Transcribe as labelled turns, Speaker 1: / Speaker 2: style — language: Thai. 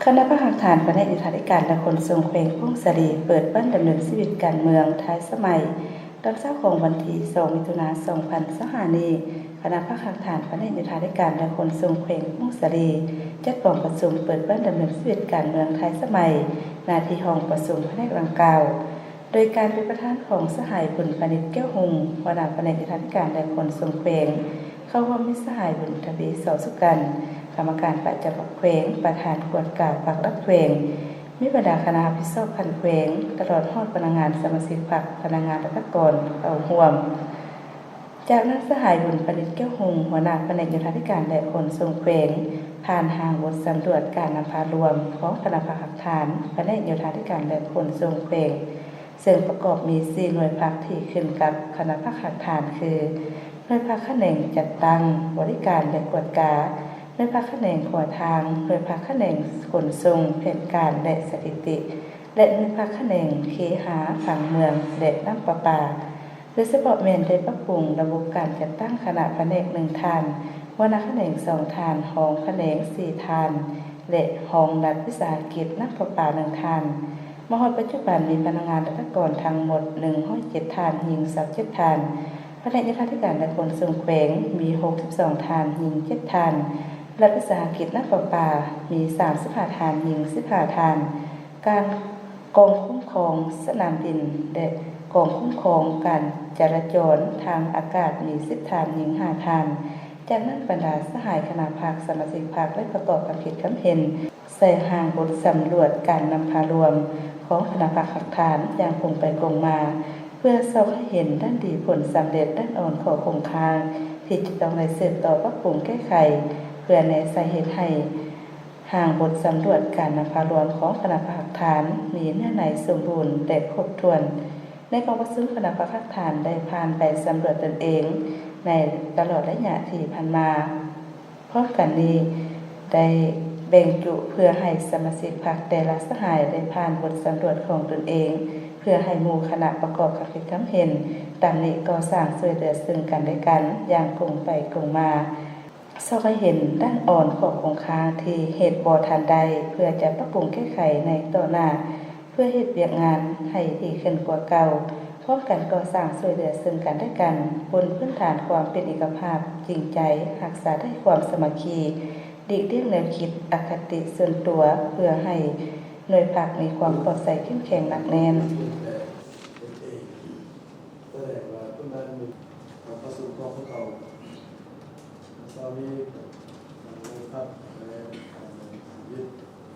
Speaker 1: คณะผู้บริหารแผนกยุทธาธิการและขนส่งแขวงพุ่งสลีเปิดบ้านดำเนินชีวิตการเมืองท้ายสมัยตอนเช้าของวันที่2 มิถุนายน 2025 นี้คณะผู้บริหารแผนกยุทธาธิการและขนส่งแขวงพุ่งสลีจัดกองประชุมเปิดบ้านดำเนินชีวิตการเมืองท้ายสมัยณที่ห้องประชุมแผนกดังกล่าวโดยการเป็นประธานของสหายบุญปณิตแก้วหงหัวหน้าแผนกยุทธาธิการและขนส่งแขวงเข้าร่วมมิตรสหายบุญทวีสอสุกันกรรมการประจำแขวงประธานขวดกล่าวปากรับแขวงมีบรรดาคณะพิศอบพันแขวงตลอดฮอดพนักงานสมาชิกพรรคพนักงานรัฐกรเอาห่วมจากนั้นสหายบุญปณิตแก้วหงหัวหน้าแผนกยุทธาธิการและขนส่งแขวงผ่านห่างบทสำรวจการนำพารวมของคณะผู้บริหารแผนกยุทธาธิการและขนส่งแขวงซึ่งประกอบมี4หน่วยภาคที่ขึ้นกับคณะผู้บริหารคือหน่วยภาคแขนงจัดตั้งบริการและกวดกาหน่วยภาคแขนงขอทางหน่วยภาคแขนงขนส่งแผนการและสถิติและหน่วยภาคแขนงเคหะผังเมืองและน้ำประปาโดยเฉพาะแม่นได้ปรับปรุงระบบการจัดตั้งคณะแผนก1ฐานหัวหน้าแขนง2ฐานห้องแขนง4ฐานและห้องรัฐวิสาหกิจน้ำประปา1ฐานมหาปัจจุบันมีพนักงานรัฐกรทั้งหมด107ฐานหญิง37ฐานแผนกยุทธาธิการและขนส่งแขวงมี62ฐานหญิง7ฐานรัฐวิสาหกิจน้ำประปามี35ฐานหญิง15ฐานการกองคุ้มครองสนามบินและกองคุ้มครองการจราจรทางอากาศมี10ฐานหญิง5ฐานจากนั้นบรรดาสหายคณะภาคสมาชิกภาคและประกอบความคิดความเห็นใส่ห่างบทสำรวจการนำพารวมของคณะภาคหลักฐานอย่างคงไปคงมาเพื่อสอบให้เห็นด้านดีผลสำเร็จด้านอ่อนของโครงค้างที่จะต้องในสืบต่อปรับปรุงแก้ไขเพื่อในสาเหตุให้ห่างบทสำรวจการนำพารวมของคณะภาคหลักฐานมีเนื้อในสมบูรณ์และครบถ้วนในกองประชุมคณะภาคหลักฐานได้ผ่านไปสำรวจตนเองในตลอดระยะที่ผ่านมาพร้อมกันนี้ได้แบ่งจุเพื่อให้สมาชิกพรรคแต่ละสหายได้ผ่านบทสำรวจของตนเองเพื่อให้หมู่คณะประกอบความคิดความเห็นตามนี้ก็สร้างช่วยเหลือซึ่งกันและกันอย่างคงไปคงมาสอให้เห็นด้านอ่อนของโครงค้างที่เหตุบ่ทันใดเพื่อจะปรับปรุงแก้ไขในต่อหน้าเพื่อเฮ็ดเวียกงานให้ดีขึ้นกว่าเก่าพร้อมกันก่อสร้างช่วยเหลือซึ่งกันและกันบนพื้นฐานความเป็นเอกภาพจริงใจรักษาได้ความสามัคคีหลีกเลี่ยงแนวคิดอคติส่วนตัวเพื่อให้หน่วยภาคมีความปลอดภัยเข้มแข็งหนักแน่น
Speaker 2: แสดงว่าต้นนั้นมีประสบความเขาเรามี